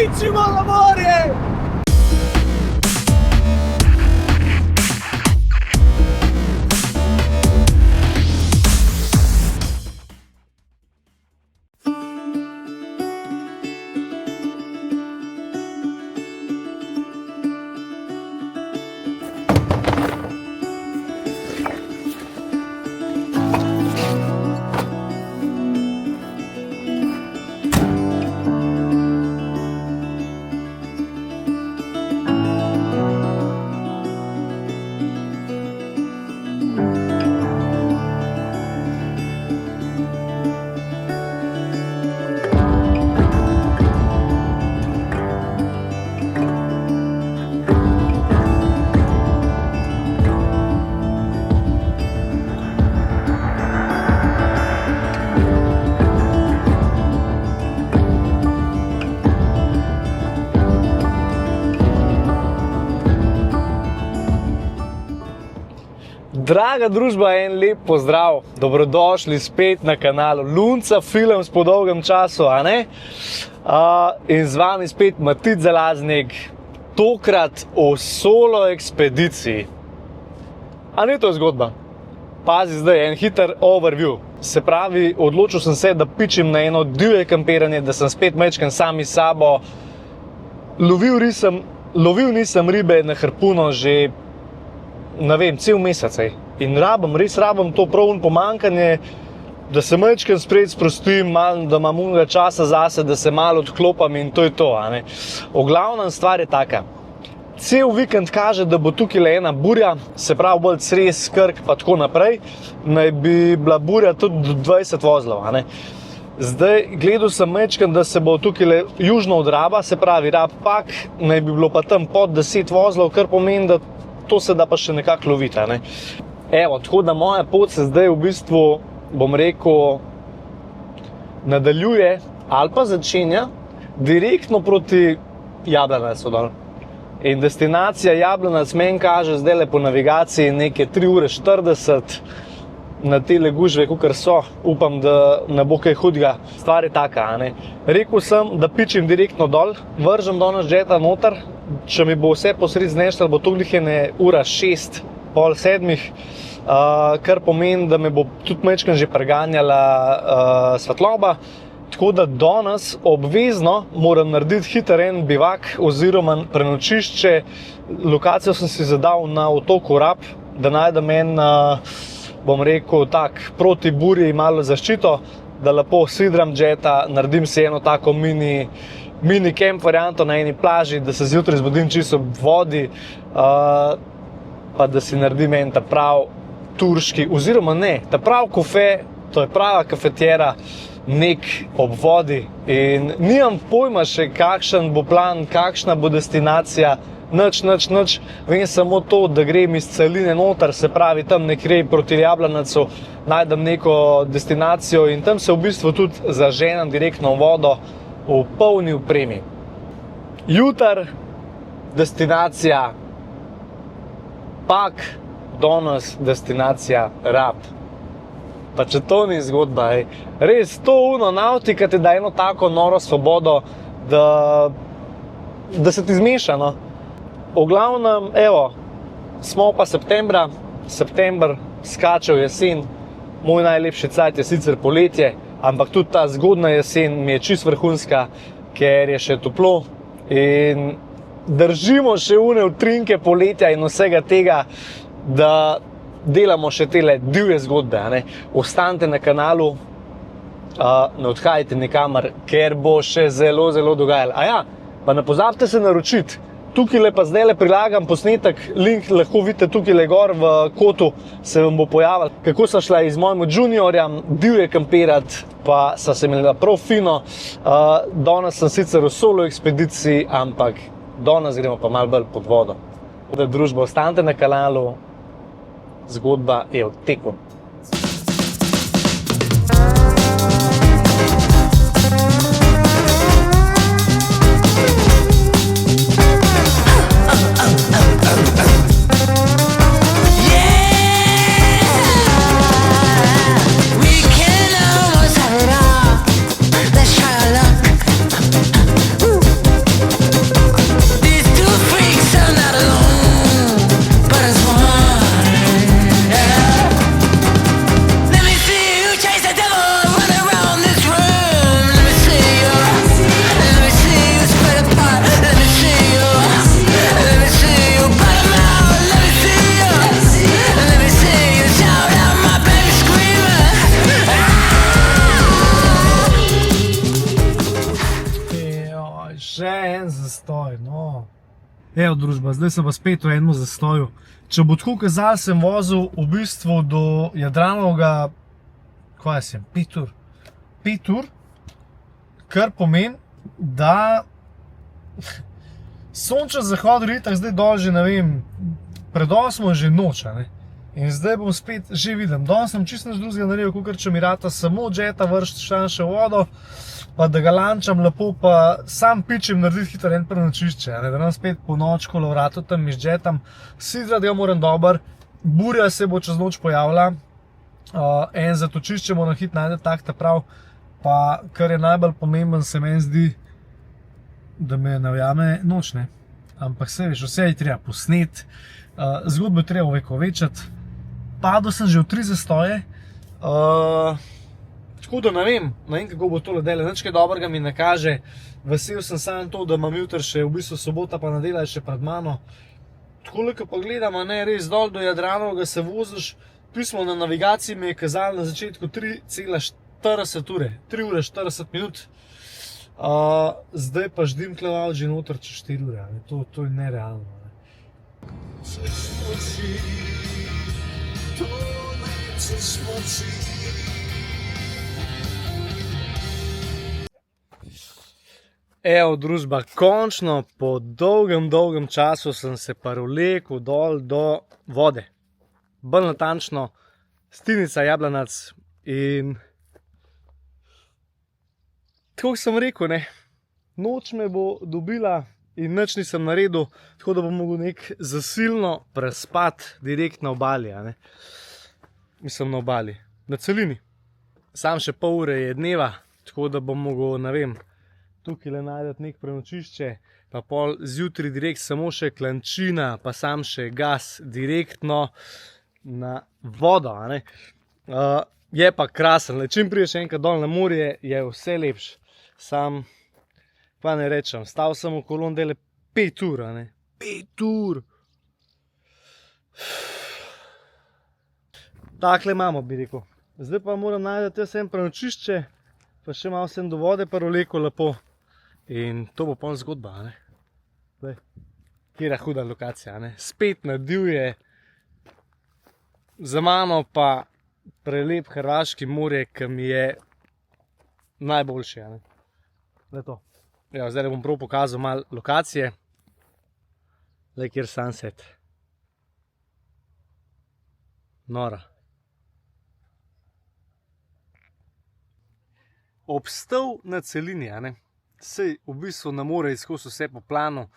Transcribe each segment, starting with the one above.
Bellissimo l'amore! Draga družba, en lep pozdrav, dobrodošli spet na kanalu Lunca Films po dolgem času, a ne? In z vami spet Matic Zalaznik, tokrat o solo ekspediciji. A ni to zgodba? Pazi zdaj, en hiter overview. Se pravi, odločil sem se, da pičim na eno divje kampiranje, da sem spet mečkan sami s sabo. Lovil nisem ribe na harpuno že ne vem, cel mesec. In res rabim to pravno pomankanje, da se majčkeno spet sprostim, malo, da imam unega časa zase, da se malo odklopam in to je to. V glavnem stvar je taka. Cel vikend kaže, da bo tukaj le ena burja, se pravi bolj Cres, Krk pa tako naprej. Naj bi bila burja tudi do 20 vozlov. Zdaj, gledal sem majčkeno, da se bo tukaj le južno od Raba, se pravi Rab Pak, naj bi bilo pa tam pod 10 vozlov, kar pomeni, da to se da pa še nekako loviti. Evo, tako da moja pot se zdaj v bistvu, bom rekel, nadaljuje ali pa začenja direktno proti Jablanacu dol. In destinacija Jablanac meni kaže zdaj le po navigaciji neke 3:40 na tele gužve, kakor so. Upam, da ne bo kaj hudega. Stvar je taka, Rekel sem, da pičim direktno dol, vržem danes jeta noter. Če mi bo vse posred znešlo, bo to glihene ura 6, pol 7, kar pomeni, da me bo tudi majčkeno že preganjala svetloba. Tako da danes obvezno moram narediti hiter en bivak oziroma prenočišče. Lokacijo sem si zadal na otoku Rab, da najdem en, bom rekel, tak proti burji malo zaščito, da lepo sidram jeta, naredim si eno tako mini camp varianto na eni plaži, da se zjutraj zbudim čisto v vodi, pa da si naredim en ta prav turški, oziroma ne, ta prav kafe, to je prava kafetjera, nek ob vodi. In nimam pojma še, kakšen bo plan, kakšna bo destinacija, nič. Vem samo to, da grem iz celine noter, se pravi tam nekje proti Jablanacu, najdem neko destinacijo in tam se v bistvu tudi zaženem direktno v vodo, v polni opremi. Jutr, destinacija Pak, danes destinacija Rab. Pa če to ni zgodba, res to nautika ti da eno tako noro svobodo, da se ti zmeša, no. V glavnem, evo, smo pa september skače v jesen, moj najlepši cajt je sicer poletje, ampak tudi ta zgodna jesen mi je čisto vrhunska, ker je še toplo in držimo še une utrinke poletja in vsega tega, da delamo še tele divje zgodbe. Ostanite na kanalu, ne odhajajte nikamor, ker bo še zelo dogajalo. Pa ne pozabite se naročiti. Tukaj pa zdaj prilagam posnetek, link lahko vidite tukaj gor v kotu, se vam bo pojavil, kako sem šla iz mojim juniorjem divje kampirat, pa sem se imela prav fino. Danes sem sicer v solo ekspediciji, ampak danes gremo pa malo bolj pod vodo. Družba, ostanite na kanalu, zgodba je v teku. Še en zastoj, no. Evo družba, zdaj sem pa spet v enem zastoju. Če bo tako kazal, sem vozil v bistvu do Jadranovega, kaj sem, 5 ur. 5 ur, kar pomeni, da sončen zahod itak zdaj dol že, ne vem, pred 8 že noč, ne. In zdaj bom spet, že vidim, danes sem čisto nič drugega naredil, kakor če mi rata samo jeta vršiti še vodo, pa da ga lančam lepo, pa sam pičem narediti hitro en prenočišče, da nam spet po noč kolovrato tam izjetam. Sidra da jo moram dober, burja se bo čez noč pojavila, en zatočišče moram hitro najti tak ta prav, pa kar je najbolj pomemben, se meni zdi, da me navjame noč, ne. Ampak se veš, vse je treba posnet, zgodbo je treba vekovečati. Padel sem že v 3 zastoje, tako da ne vem, kako bo tole delo, nič kaj dobrega mi ne kaže. Vesel sem samo to, da imam jutri še, v bistvu sobota pa nedelja je še pred mano. Takole, ko pa gledam, ne, res dol do Jadranovega se voziš, pismo na navigaciji mi je kazalo na začetku 3,40 ure, 3 ure 40 minut. Zdaj pa ždim kleval že noter čez 4 ure, to je nerealno. Evo družba, končno po dolgem času sem se pa vlekel dol do vode. Bolj natančno Stinica Jablanac in tako sem rekel, ne, noč me bo dobila in nič nisem naredil, tako da bom mogel nek zasilno prespati direkt na obali, ne. Mislim na obali, na celini. Sam še pol ure je dneva, tako da bom mogel, ne vem, tukaj najdeti nek prenočišče, pa pol zjutraj direkt samo še klančina, pa sam še gas direktno na vodo, ne. Je pa krasen, čim prideš enkrat dol na morje, je vse lepš. Sam, pa ne rečem, stal sem v Kolondele 5 ur, ne. 5 ur! Takle imamo, bi rekel. Zdaj pa moram najti jaz en prenočišče, pa še malo sem do vode pa vlekel lepo. In to bo pol zgodba, ne. Glej, katera huda lokacija, ne. Spet na divje, za mano pa prelep hrvaški morje, ki mi je najboljši, ne. Glej to. Evo, zdaj bom prav pokazal malo lokacije. Glej, kjer sunset. Nora. Obstal na celini, ne. Saj v bistvu ne more izkosti vse po planu,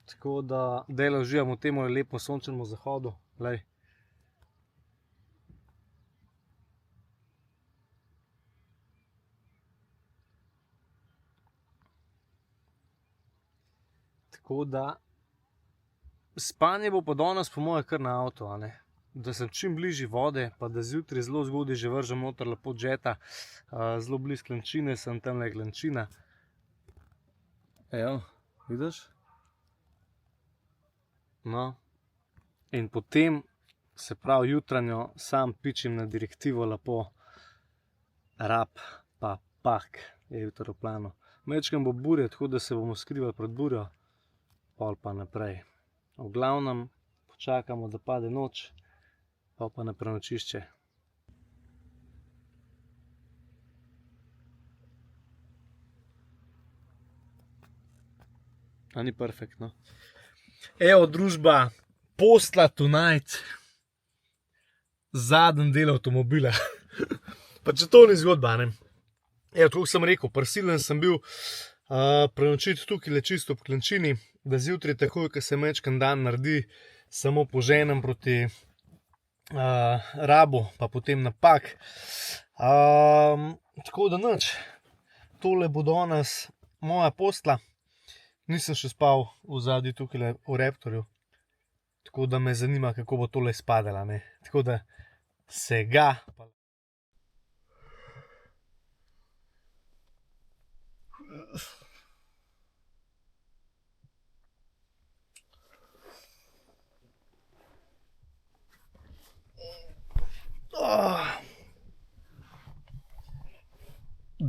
tako da dejle uživam v tem lepem sončnem zahodu. Glej. Tako da spanje bo pa danes po moje kar na avtu, ne. Da sem čim bližje vode, pa da zjutraj zelo zgodaj že vržem noter lepo jeta. Zelo blizu klančine sem, tamle je klančina. Evo, vidiš? No. In potem, se pravi jutranjo, sam pičim na direktivo lepo Rab pa Pag je jutro v planu. Majčkeno bo burja, tako da se bomo skrivali pred burjo, pol pa naprej. V glavnem počakamo, da pade noč, pa na prenočišče. A ni perfektno. Evo družba, posla tonight. Zadnji del avtomobila. Pa če to ni zgodba, ne. Evo, tako sem rekel, prisiljen sem bil prenočiti tukaj le čisto v klančini, da zjutraj takoj, ko se majčkeno dan naredi, samo poženem proti Rabu, pa potem na Pag. Tako da nič, tole bo danes moja posla. Nisem še spal v zadnji tukaj v Raptorju, tako da me zanima, kako bo tole spadala, ne. Tako da se ga.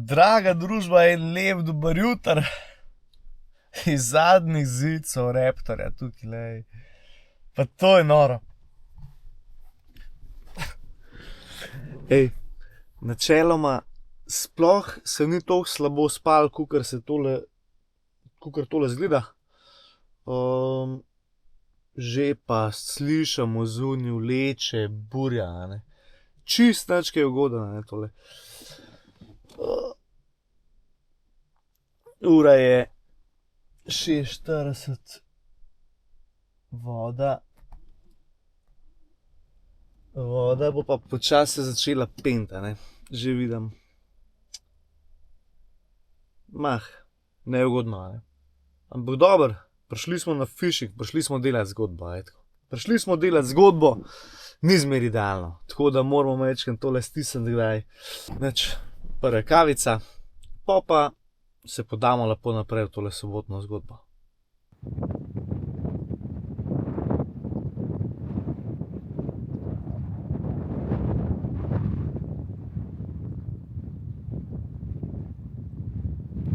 Draga družba, en lep dober jutr iz zadnjih zidcev Raptorja tukaj, lej. Pa to je noro. Ej, načeloma sploh se ni toliko slabo spal, kakor tole zgleda. Že pa slišamo zunaj vleče burja, ne. Čist nič kaj ugodno, ne, tole. Ura je 6:40, voda bo pa počasi začela penta, ne, že vidim. Neugodno, ne. Ampak dobro, prišli smo na fishing, prišli smo delati zgodbo, tako. Prišli smo delati zgodbo, ni zmer idealno, tako da moramo majčkeno tole stisniti kdaj. Nič, prva kavica, pa se podamo lepo naprej v tole sobotno zgodbo.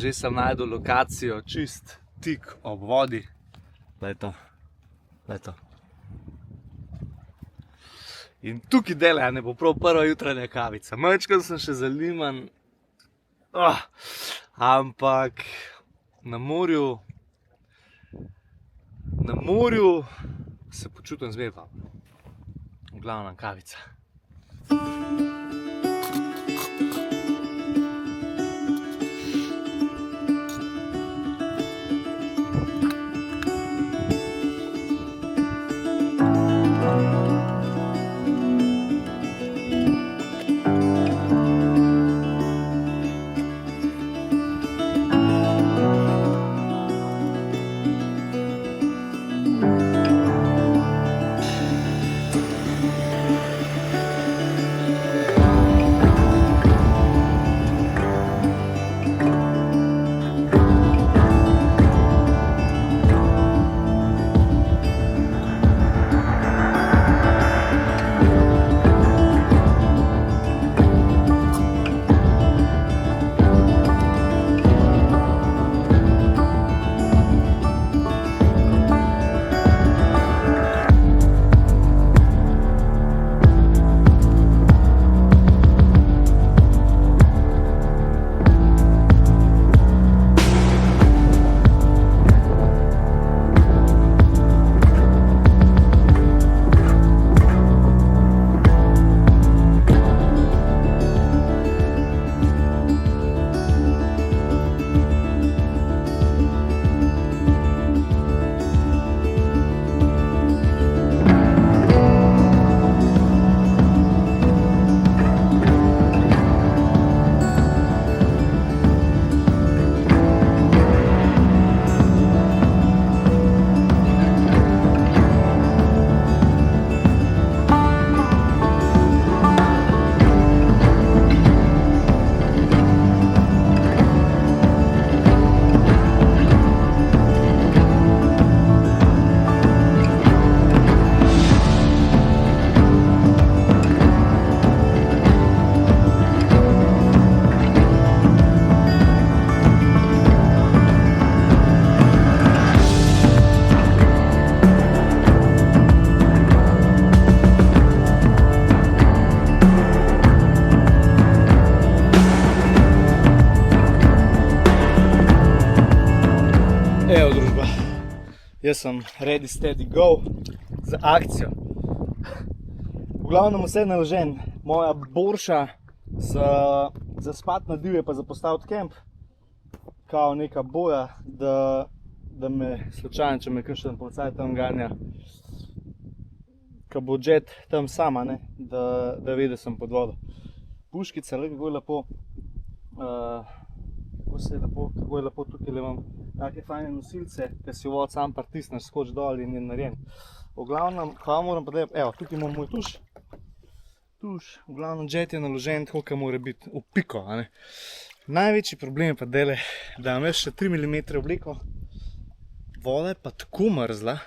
Že sem našel lokacijo čist tik ob vodi. Glej to. In tukaj dela, ne bo prav prva jutranja kavica. Majčkeno sem še zaliman. Ampak na morju se počutim zmeraj dobro. V glavnem kavica. Evo družba, jaz sem ready, steady, go za akcijo. V glavnem vse naložen, moja borša za spat na divje pa za postaviti kemp. Kao neka boja, da me slučajno, če me kakšen policaj tam ganja, ko bo jet tam sama, ne, da ve, da sem pod vodo. Puškica, kako je lepo. Kako je lepo tukaj imam take fajne nosilce, ki si v vod sam pritisneš, skoč dol in je narejen. V glavnem, kaj moram pa delati, evo, tukaj imam moj tuš. V glavnem jet je naložen tako, kot mora biti, v piko, a ne. Največji problem je pa dele, da imam še 3 mm obleko. Voda je pa tako mrzla,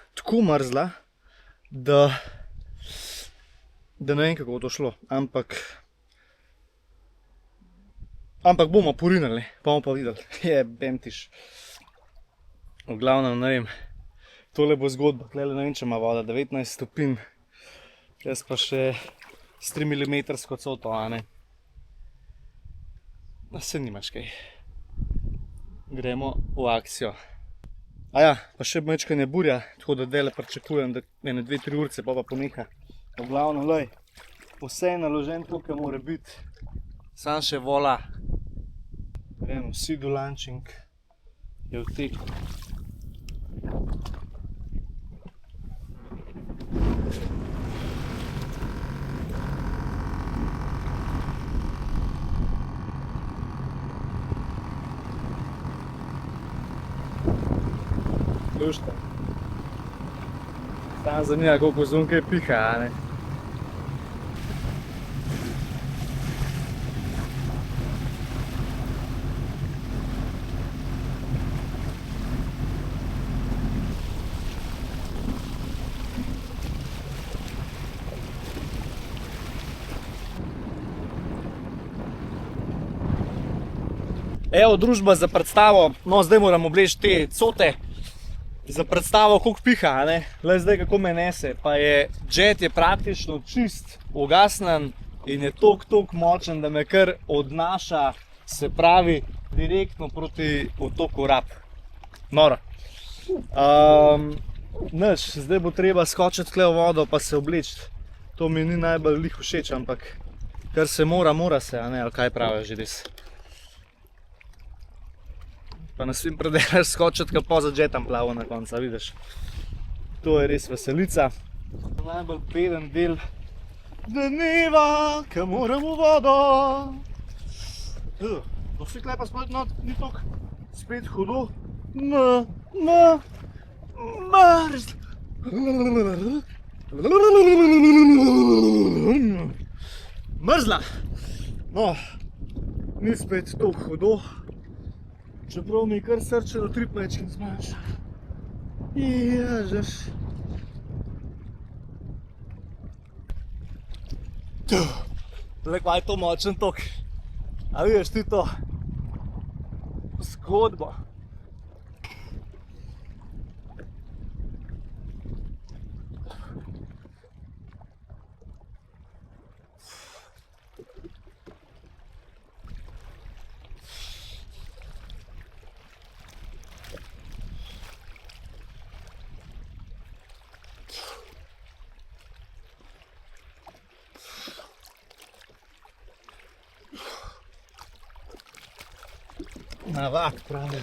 da ne vem, kako bo to šlo, ampak Ampak bomo porinili, pa bomo pa videli. Je bemtiš. V glavnem, ne vem, tole bo zgodba. Tlele ne vem, če ima voda 19 stopinj. Jaz pa še s 3 mm coto, a ne. Se nimaš kaj. Gremo v akcijo. Aja, pa še mečkanje burja, tako da dele pričakujem, da ene 2-3 urce pa poneha. V glavnem, lej, vse je naložen tukaj mora biti. Sam še vola. Gremo, vsi dolančink je v teku. Lušta. Sam zanima, koliko zunke piha, a ne? Evo, družba za predstavo, no zdaj moram obleči te cote. Za predstavo, koliko piha, a ne? Le zdaj, kako me nese, pa je jet je praktično čist ugasnen in je toliko močen, da me kar odnaša, se pravi, direktno proti otoku Rab. Noro. Nič, zdaj bo treba skočiti tukaj v vodo pa se obleči. To mi ni najbolj lih všeč, ampak kar se mora se, a ne, ali kaj pravijo že res. Pa ne svim predelaš skočiti, ka po za jetom plavo na konca, vidiš. To je res veselica. Najbolj peden del dneva, ka moram v vodo. To si tukaj pa spet ni toliko spet hudo. Mrz. Mrzla. No, ni spet toliko hudo. Čeprav mi je kar srče do trip mečkin zmanjša. Ježeš. Tole kva je to močen tok. A vidiš ti to? Zgodbo. Navak pravi.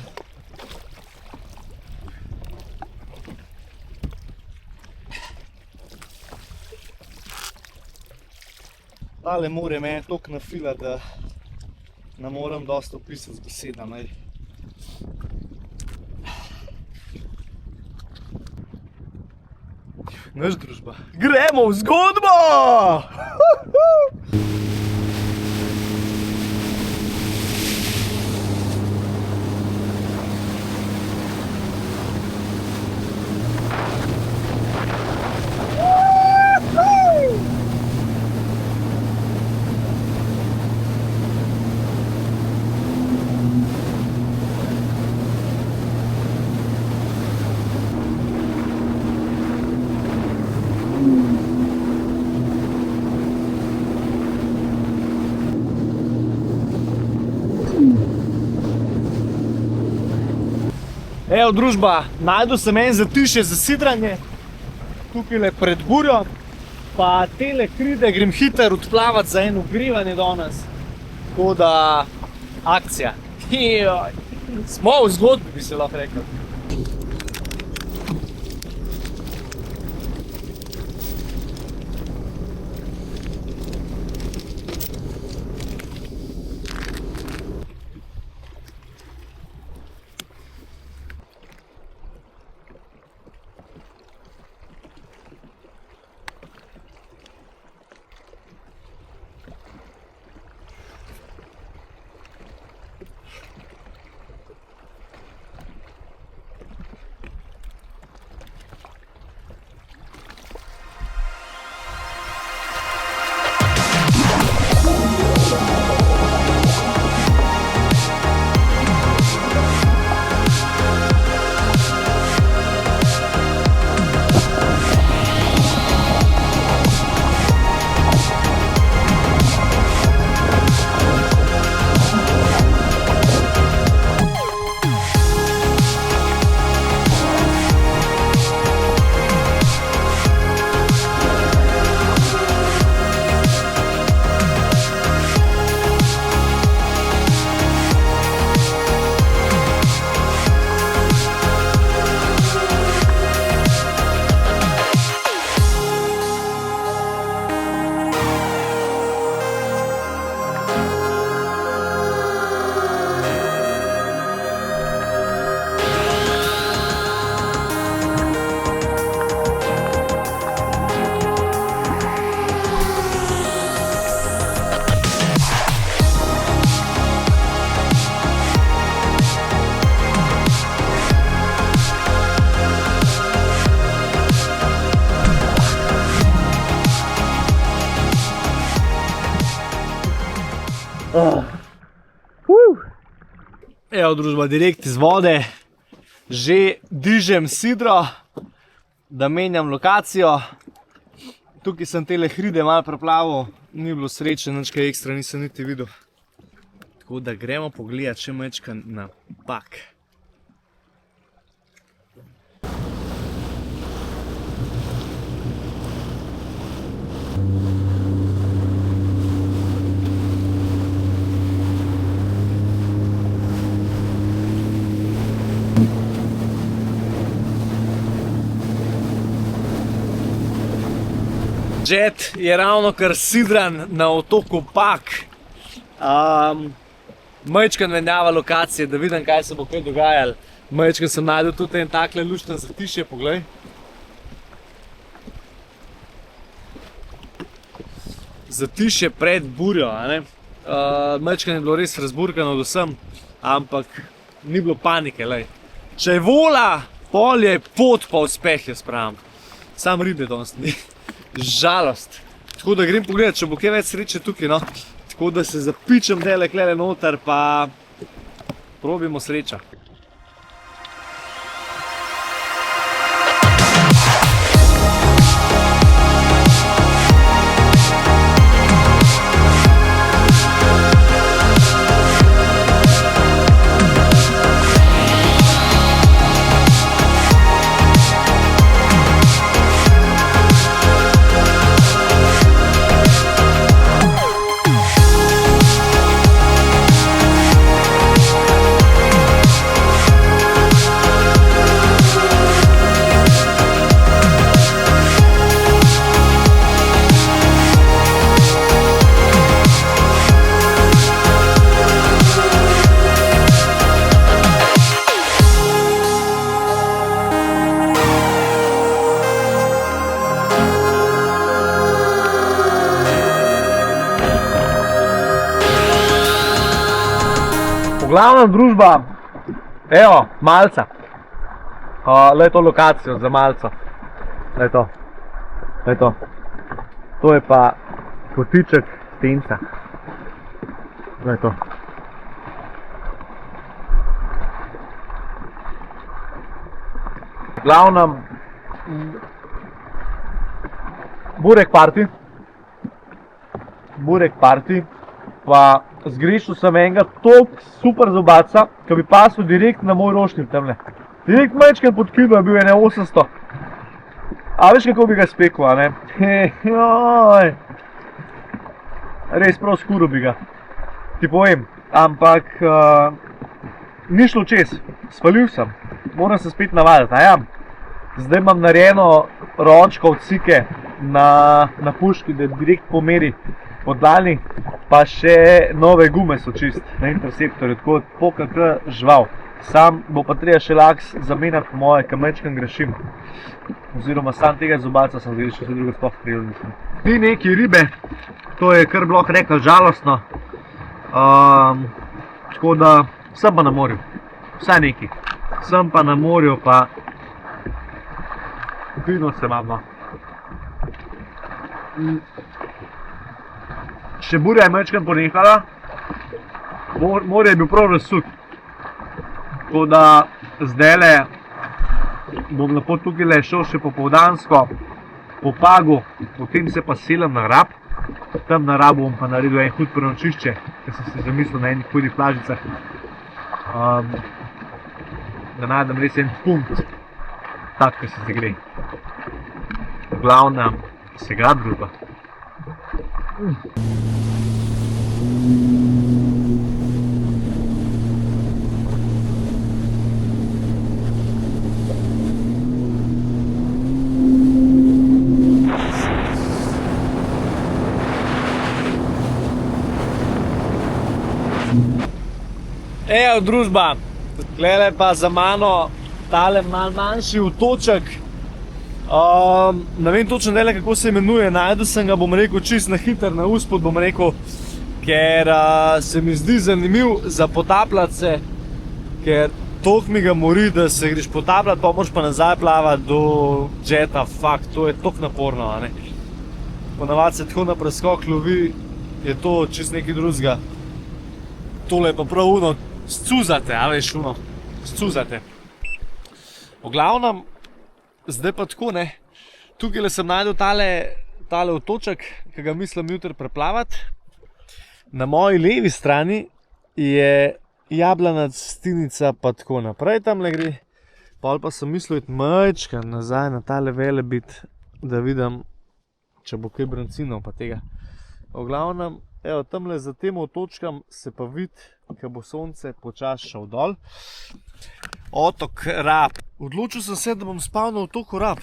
Tale more me toliko nafila, da ne moram dosti opisati z besedami. Naš družba. Gremo v zgodbo! Evo družba, najdu sem en zatišje za sidranje, tukaj pred burjo, pa tele kride grem hiter odplavati za eno ogrevanje danes. Tako da, akcija. Smo v zgodbi, bi se lahko rekel. Evo družba, direkt iz vode, že dižem sidro, da menjam lokacijo. Tukaj sem tele hride malo preplavil, ni bilo sreče, nič kaj ekstra nisem niti videl. Tako da gremo pogledati še majčkeno na Pag. Jet je ravno kar sidran na otoku Pag. Majčkeno menjava lokacije, da vidim, kaj se bo kaj dogajalo. Majčkeno sem najdel tudi en takle lušten zatišje, poglej. Zatišje pred burjo, a ne. Majčkeno je bilo res razburkano od vsem, ampak ni bilo panike, lej. Če je vola, pol je pot pa uspeh, jaz pravim. Sam ribe danes ni. Žalost. Tako da grem pogledati, če bo kaj več sreče tukaj, no. Tako da se zapičem dele klele noter, pa probimo sreča. Glavna družba, evo, malca. Lej to lokacijo za malco. Lej to. Lej to. To je pa kotiček Stenca. Lej to. Glavna burek party. Burek party. Pa zgrešil sem enega toliko super zobaca, ki bi pasel direkt na moj rošnjak tamle. Direkt majčkeno pod kilo je bil ene 800. A veš, kako bi ga spekel, a ne? Res prav skuro bi ga. Ti povem, ampak ni šlo čez. Spalil sem. Moram se spet navaditi, a ja. Zdaj imam narejeno rončko od sike na puški, da direkt pomeri podlani, pa še nove gume so čist na Interceptorju, tako pokaj žval. Sam bo pa treba še laks zamenjati po moje, ka majčkeno grešim. Oziroma sam tega zobaca sem zgrešil, vse drugo sploh prijel nisem. Ni neki ribe, to je kar bi lahko rekel žalostno. Tako da sem pa na morju, vsaj neki. Sem pa na morju, pa fino se imam, no. Še burja je majčkeno ponehala, morje je bil prav razsut. Tako da zdajle bom lepo tukaj šel še popoldansko po Pagu, potem se pa selim na Rab. Tam na Rabu bom pa naredil en hud prenočišče, ker sem se zamislil na enih hudih plažicah. Da najdem res en punkt, tak, ki se gre. Glavna se ga družba. Evo družba, glede pa za mano tale malo manjši otoček. Ne vem točno dele, kako se imenuje, najdel sem ga, bom rekel, čist na hiter, na uspod, bom rekel, ker se mi zdi zanimiv za potapljati se, ker toliko mi ga mori, da se greš potapljati, pa moraš pa nazaj plavati do jeta, fakt, to je toliko naporno, a ne. Ponavadi se tako na preskok lovi, je to čist nekaj drugega. Tole je pa prav uno, scuzate, a veš, scuzate. V glavnem, zdaj pa tako, ne, tukaj sem najdel tale otoček, ki ga mislim jutri preplavati. Na moji levi strani je Jablanac, Stinica pa tako naprej tamle gre. Pol pa sem mislil iti majčkeno nazaj na tale Velebit, da vidim, če bo kaj brancinov pa tega. V glavnem, evo, tamle za tem otočkam se pa vidi, ko bo sonce počasi šel dol. Otok Rab. Odločil sem se, da bom spal na otoku Rab.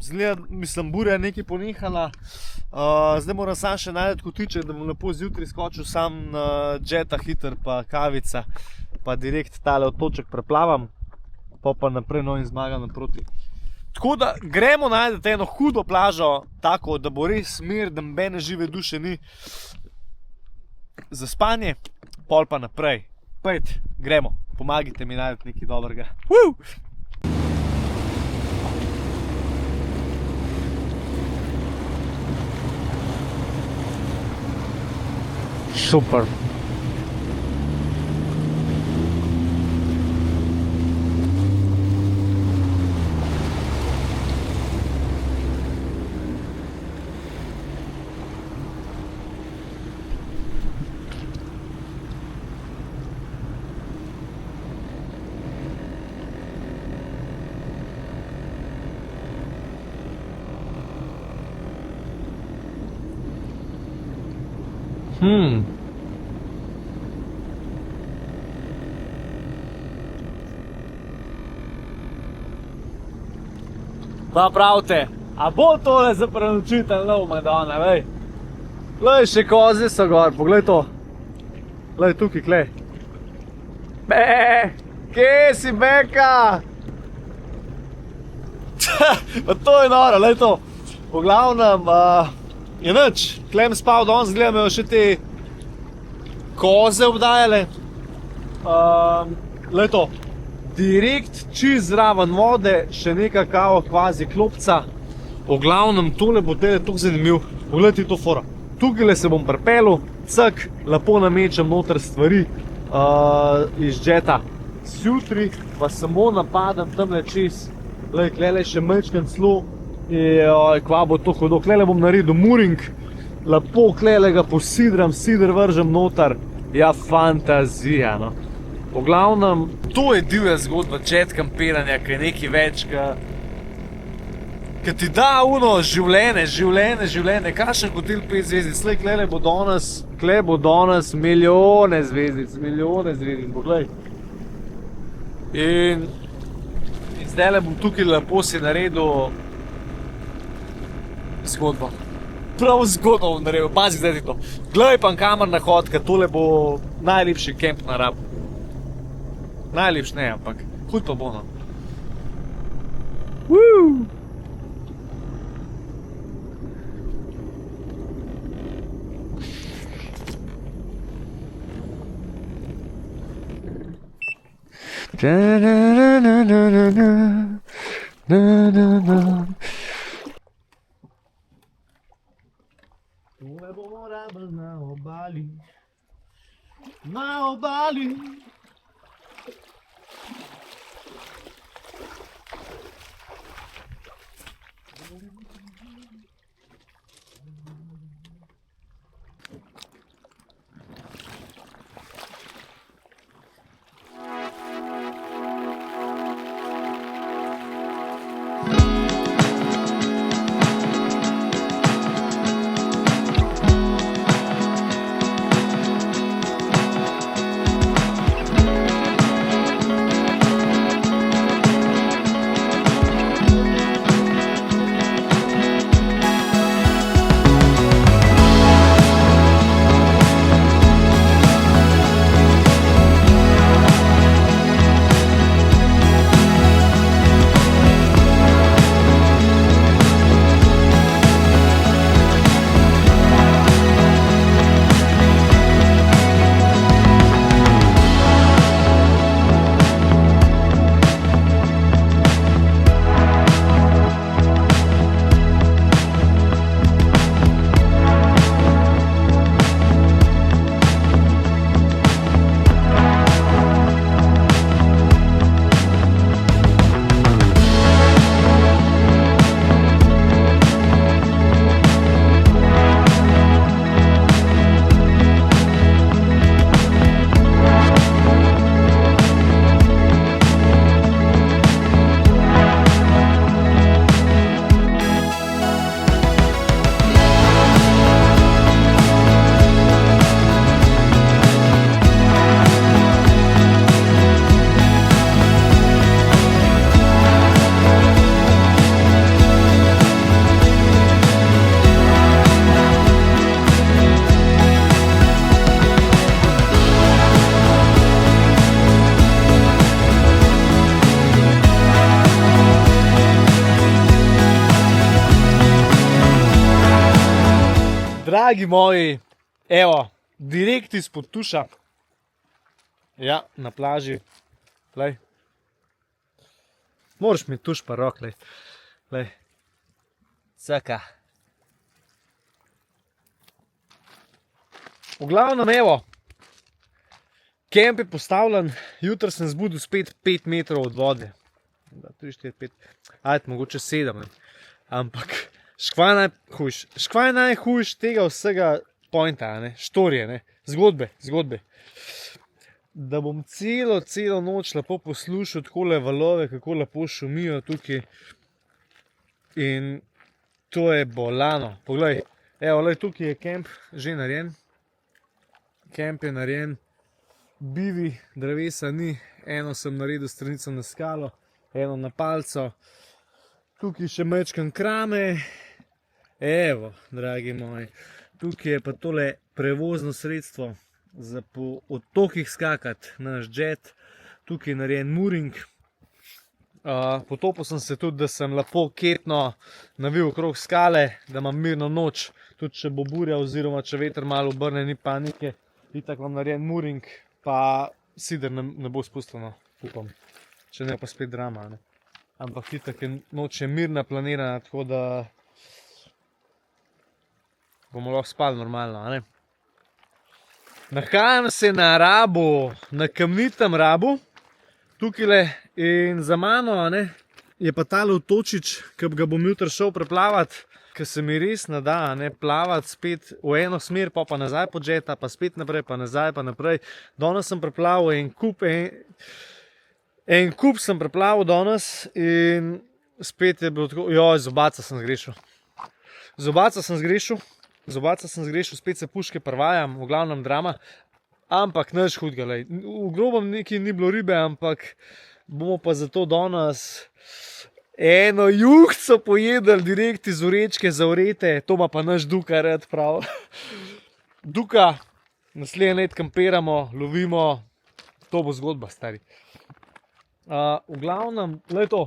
Zgleda, mislim, burja je nekaj ponehala. Zdaj moram sam še najti kotiček, da bom lepo zjutraj skočil sam na džeta hiter pa kavica, pa direkt tale otoček preplavam, pa naprej in zmagam naproti. Tako da gremo najti eno hudo plažo, tako da bo res mir, da nobene žive duše ni za spanje, pol pa naprej. Pejt, gremo, pomagajte mi najti nekaj dobrega. Super. Pa pravite, a bo tole za prenočitelj nov Madonna, vej? Glej, še koze so gor, poglej to. Glej, tukaj, glej. Kje si, Beka? Pa to je noro, glej to. V glavnem, je nič. Klem spal danes, gledam, jo še te koze obdajale. Glej to. Direkt čist zraven vode, še neka kao kvazi klopca. V glavnem, tole bo tele tako zanimiv. Poglejte to fora. Tukaj se bom pripelil, cak, lepo namečem noter stvari iz džeta. Zjutri pa samo napadam tamle čez. Glej, klele še majčken slo. Kva bo to hodo. Klele bom naredil muring. Lepo klele ga posidram, sider vržem noter. Ja, fantazija, no. V glavnem, to je divja zgodba jet kampiranja, ki je nekaj več, ki ti da življenje, kakšen hotel 5 zvezdic, kle bo danes milijone zvezdic, poglej. In zdajle bom tukaj lepo si naredil zgodbo. Prav zgodbo bom naredil, pazi zdaj ti to. Glej pa kamer na hodka, tole bo najlepši kemp na Rabu. Najlepši ne, ampak hud pa bo, no. Tole bomo rabili na obali. Na obali. Dragi moji, evo, direkt izpod tuša. Ja, na plaži. Lej. Moraš mi tuš pa rok, lej. Lej. Caka. V glavnem, evo, kemp je postavljen, jutro sem zbudil spet 5 metrov od vode. 3, 4, 5, ajde, mogoče 7, ampak škvaj najhujš tega vsega pointa, ne, štorije, ne, zgodbe. Da bom celo noč lepo poslušal takole valove, kako lepo šumijo tukaj. In to je bolano. Poglej, evo, lej, tukaj je kemp že narejen. Kemp je narejen, bivi, drevesa ni, eno sem naredil stranico na skalo, eno na palco. Tukaj še mečkam krame. Evo, dragi moji, tukaj je pa tole prevozno sredstvo za po otokih skakati, naš jet. Tukaj je narejen mooring. Potopil sem se tudi, da sem lepo ketno navil okrog skale, da imam mirno noč, tudi če bo burja oziroma če veter malo obrne, ni panike. Itak imam narejen mooring, pa sider ne bo spustljeno, upam. Če ne pa spet drama, ne. Ampak itak je noč je mirna, planirana, tako da bomo lahko spali normalno, ne. Nahajam se na Rabu, na kamnitem Rabu, tukajle, in za mano, ne, je pa tale otočič, ki ga bom jutri šel preplavati, ker se mi res ne da, ne, plavati spet v eno smer, pa nazaj pod jeta, pa spet naprej, pa nazaj, pa naprej. Danes sem preplavil en kup sem preplavil danes in spet je bilo tako, joj, zobaca sem zgrešil, spet se puške prvajam, v glavnem drama, ampak nič hudega, lej. V grobem nekaj ni bilo ribe, ampak bomo pa zato danes eno juhco pojedli direkt iz vrečke za vrete, to ima pa naš Duka rad prav. Duka, naslednje let kampiramo, lovimo, to bo zgodba, stari. V glavnem, lej to,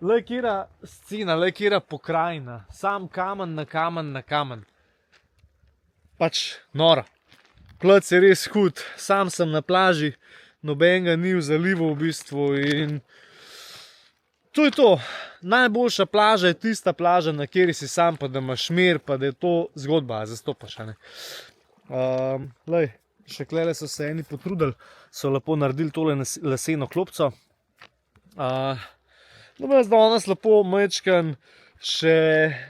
lej kjera scena, lej kjera pokrajina, sam kamen na kamen na kamen. Pač nora. Plac je res hud, sam sem na plaži, nobenega ni v zalivu v bistvu in to je to. Najboljša plaža je tista plaža, na kateri si sam, pa da imaš mir, pa da je to zgodba, zastopaš, ne. Lej, še klele so se eni potrudili, so lepo naredili tole leseno klopco. Jaz danes lepo mečkam še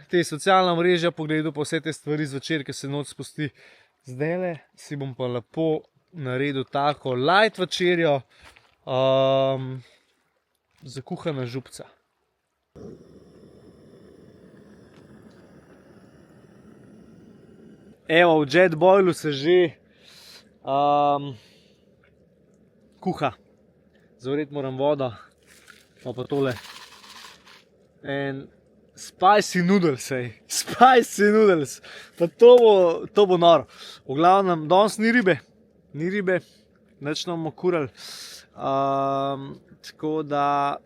te socialna mrežja pogledal, pa vse te stvari zvečer, ki se noč spusti. Zdajle si bom pa lepo naredil tako light večerjo, zakuhana župca. Evo, v jet boilu se že kuha. Zavreti moram vodo, pa tole en spicy noodles, pa to bo noro. V glavnem, danes ni ribe, nič ne bomo kurali, tako da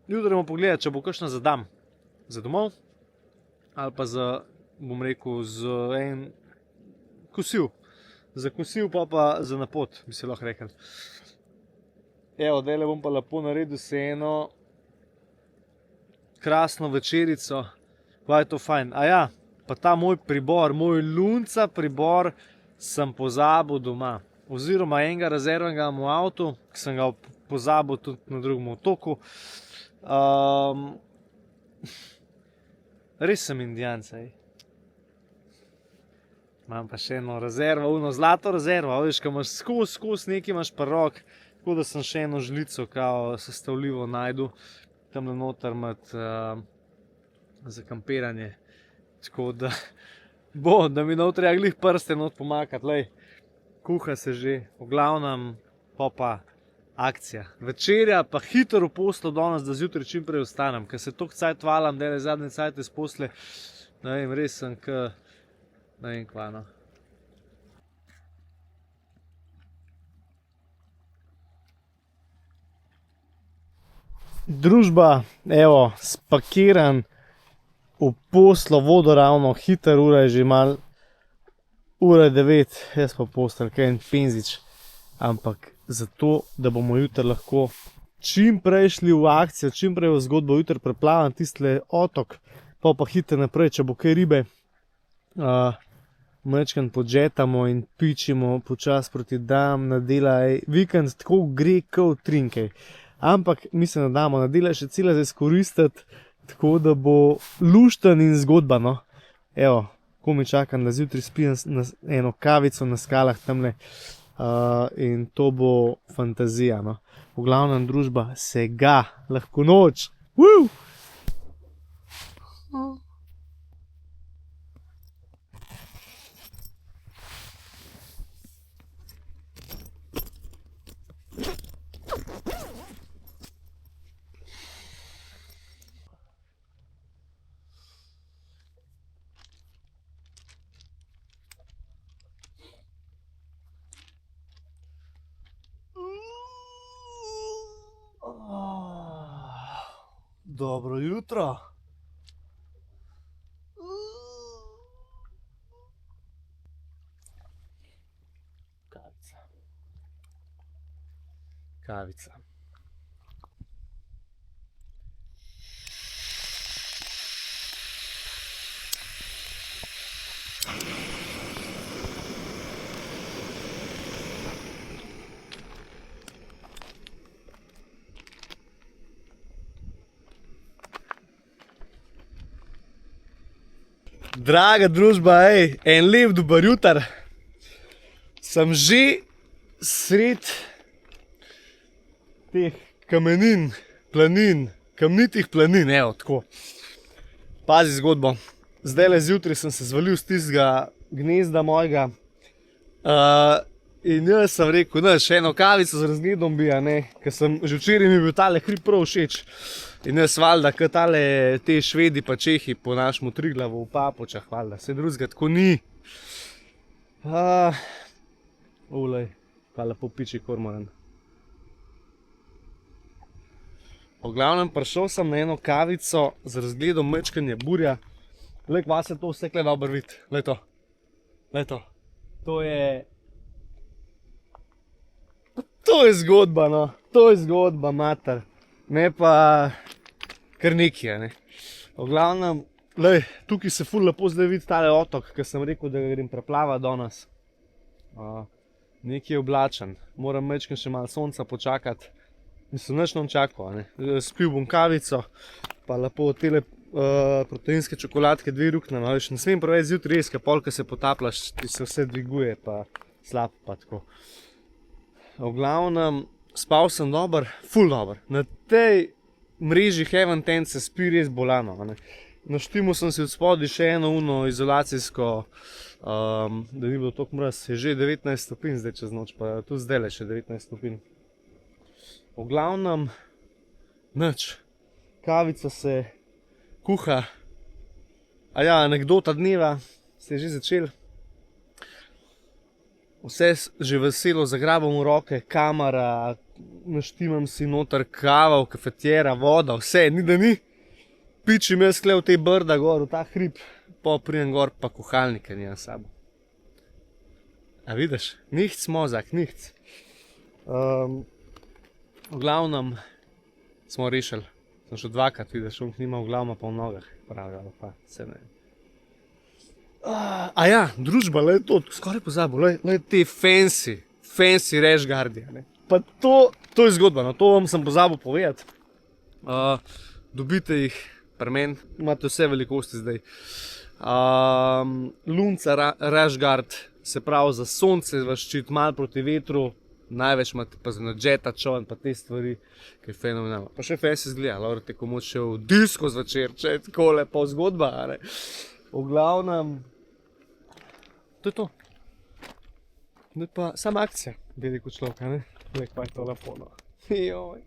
jutri bomo pogledati, če bo kakšna za dam, za domov, ali pa za, bom rekel, za en kosil. Za kosil pa za na pot, bi se lahko rekel. Evo, dejle bom pa lepo naredil se eno krasno večerico. Kaj je to fajn? Ja, pa ta moj pribor, moj lunca pribor sem pozabil doma. Oziroma enega rezervnega v avtu, ki sem ga pozabil tudi na drugem otoku. Res sem Indijanc, Imam pa še eno rezervo, zlato rezervo, veš, ko imaš skozi nekaj imaš pa rok, tako da sem še eno žlico kao sestavljivo najdu, tam noter med za kampiranje. Tako da da mi notri glih prste not pomakati, lej, kuha se že, v glavnem pa akcija. Večerja pa hitro v poslo danes, da zjutraj čim prej ostanem, ker se toliko cajt valam, da je zadnje cajte z posle, ne vem, res sem ne vem kva, no. Družba, evo, spakiran v poslo vodoravno, hiter ura je že malo ura je 9, jaz pa postelj, kaj en penzič. Ampak zato, da bomo jutri lahko čim prej šli v akcijo, čim prej v zgodbo, jutri preplavam tistle otok, pa hitro naprej, če bo kaj ribe, majčkeno podžetamo in pičimo počas proti dam, nadela, vikend tako gre kot trinkej. Ampak mislim, da damo nadela še cela za izkoristiti, tako da bo lušten in zgodba, no. Evo, ko mi čakam, da zjutraj spijem eno kavico na skalah tamle in to bo fantazija, no. V glavnem družba se ga, lahko noč. Woo! Dobro jutro. Kavica. Kavica. Draga družba, en lep dober jutar. Sem že sred teh kamenin, planin, kamnitih planin, evo, tako. Pazi zgodbo. Zdajle zjutraj sem se zvalil z tistega gnezda mojega in jaz sem rekel, še eno kavico z razgledom bi, ker sem že včeraj mi bil tale hrib prav všeč. In jaz valjda, kot te Švedi pa Čehi po našemu Triglavu v Papočah, valjda, vse drugega tako ni. Ulej, pa lepo piči kormoran. V glavnem prišel sem na eno kavico z razgledom mečkanja burja. Glej, kva se to vse kle dobro vidi. Glej to. Glej to. To je zgodba, no. To je zgodba, mater. Ne pa kar nekaj, ne. V glavnem, lej, tukaj se ful lepo zdaj vidi tale otok, ker sem rekel, da ga grem preplava danes. Nekaj je oblačen, moram mečkam še malo sonca počakati. Mislim, nič nam čakal, ne. Spil bom kavico, pa lepo tele proteinske čokoladke, 2 rukne, no, ne smem preveč zjutraj res, ker pol, ko se potapljaš, ti se vse dviguje, pa slab, pa tako. V glavnem, spal sem dober, ful dober. Na tej mreži Heaven Tent se spi res bolano. Naštimil sem si od spodaj še eno izolacijsko, da ni bilo toliko mraz. Je že 19 stopinj zdaj čez noč, pa tudi zdajle še 19 stopinj. V glavnem, nič. Kavica se kuha. Anekdota dneva se je že začel. Vse že veselo zagrabam v roke, kamera, naštimam si noter kava, kafetjera, voda, vse, ni da ni. Pičim jaz kle v te brda gor, v ta hrib, pa prijem gor, pa kuhalnika nimam s sabo. A vidiš, nichts mozak, nichts. V glavnem smo rešili, sem še dvakrat vidiš, on nima v glavma pa v nogah, pravi, ali pa se ne. Družba, lej to, skoraj pozabil, lej te fancy rashguardi, ne. Pa to je zgodba, no, to vam sem pozabil povedati. Dobite jih pri meni, imate vse velikosti zdaj. Lunca rashguard, se pravi za sonce vas ščiti, malo proti vetru, največ imate pa za nadžeta čovn, pa te stvari, ki je fenomenalno. Pa še fancy zgleda, lahko te komu še v disko zvečer, če je tako lepo zgodba, ne. V glavnem, to je to. Ne pa sama akcija, bi rekel človek, ne? Glej, pa je to lepo, no. Joj.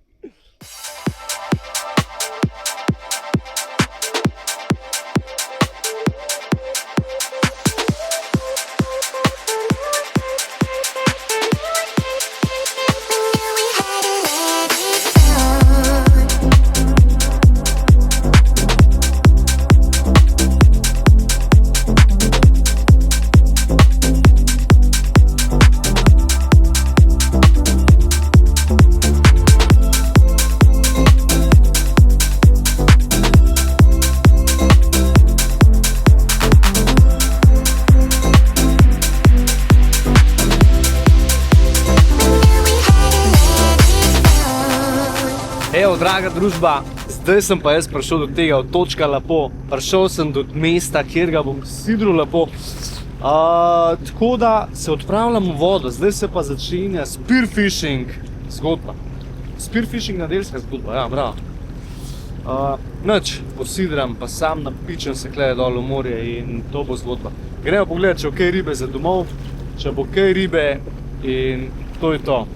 Evo, draga družba, zdaj sem pa jaz prišel do tega otočka lepo. Prišel sem do mesta, kjer ga bom sidral lepo. Tako da se odpravljam v vodo, zdaj se pa začenja spearfishing zgodba. Spearfishing nedeljska zgodba, ja, bravo. Nič, posidram, pa sam napičem se klede dol v morje in to bo zgodba. Gremo pogledati, če bo kaj ribe za domov, če bo kaj ribe in to je to.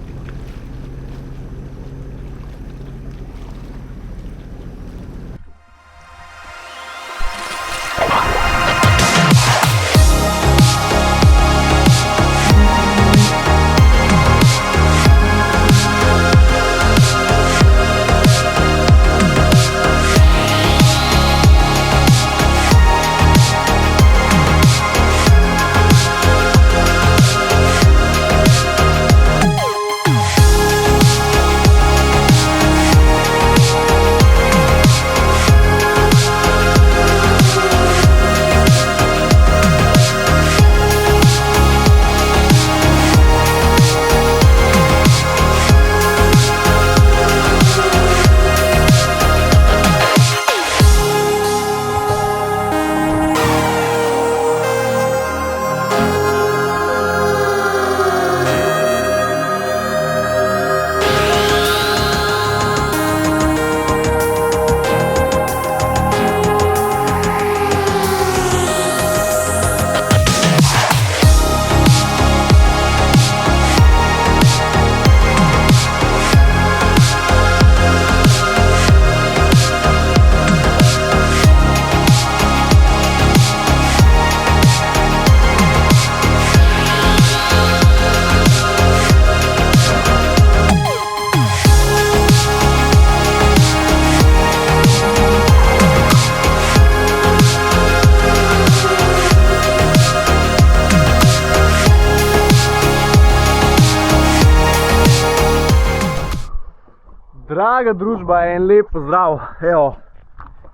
Draga družba, en lep pozdrav, evo,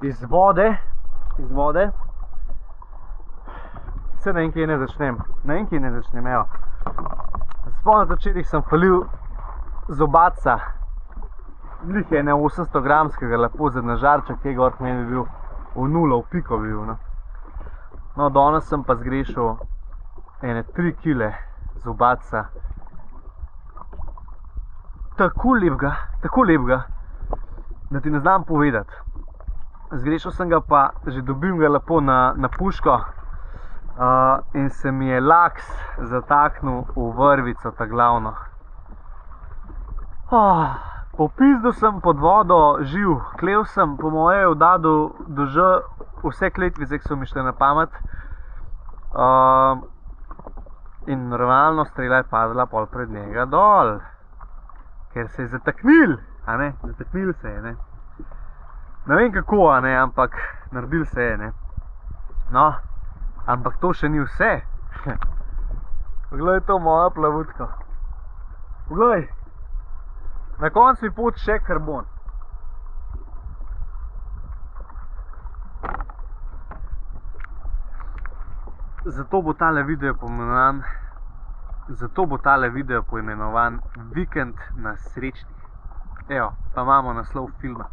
iz vode, se ne vem, kje ne začnem, evo. Spomnite, včeraj sem falil zobatca, glih je 800 gramskega, lepo zadnježarča, ki je gor k meni bil v nulo, v piko bil, no. No, danes sem pa zgrešil ene 3 kile zobatca. Tako lepega, da ti ne znam povedati. Zgrešil sem ga pa, že dobim ga lepo na puško in se mi je laks zataknil v vrvico, ta glavno. Popizdil sem pod vodo, živ, klev sem, po moje v dadu dožel vse kletvice, ki so mi šle na pamet. In normalno strela je padla pol pred njega dol. Ker se je zataknil, a ne, zataknil se je, ne. Ne vem kako, a ne, ampak naredil se je, ne. No, ampak to še ni vse. Poglej to mojo plavutko. Poglej, na koncu mi pot še karbon. Zato bo tale video poimenovan Vikend na srečnih. Evo, pa imamo naslov filma.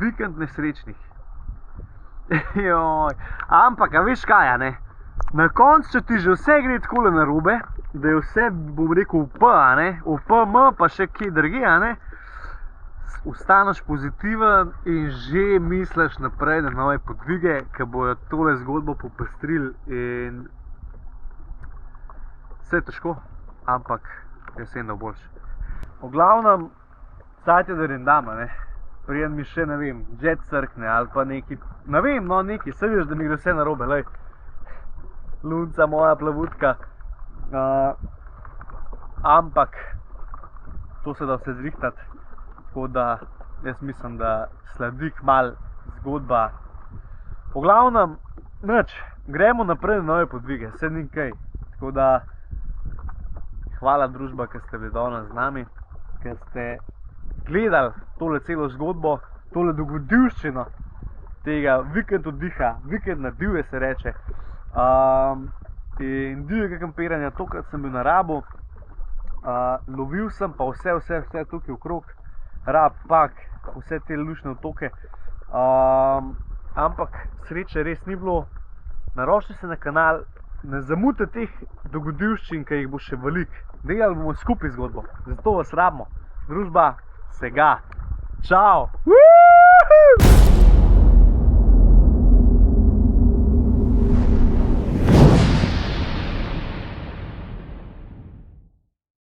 Vikend nesrečnih. Ampak, a veš kaj, a ne? Na koncu, če ti že vse gre takole narobe, da je vse, bom rekel, v P, a ne? V PM, pa še kje drugje, a ne? Ostaneš pozitiven in že misliš naprej na nove podvige, ki bojo tole zgodbo popestrili in vse je težko, ampak jaz sem da boljši. V glavnem, cajt je da rendama, ne. Prijem mi še, ne vem, jet crkne ali pa neki, ne vem, no neki, se vidiš, da mi gre vse narobe, lej. Lunca, moja plavutka. Ampak, to se da vse zrihtati, tako da jaz mislim, da sledi kmalu zgodba. V glavnem, nič, gremo naprej na nove podvige, se ni kaj, tako da hvala družba, ki ste bili danes z nami, ki ste gledali tole celo zgodbo, tole dogodivščino tega vikend oddiha, vikend na divje se reče. In divjega kampiranja, tokrat sem bil na Rabu, lovil sem pa vse tukaj okrog, Rab, Pag, vse te lušne otoke. Ampak sreče res ni bilo. Naročite se na kanal, ne zamudite teh dogodivščin, ki jih bo še veliko. Delali bomo skupaj zgodbo, zato vas rabimo. Družba se ga. Čau!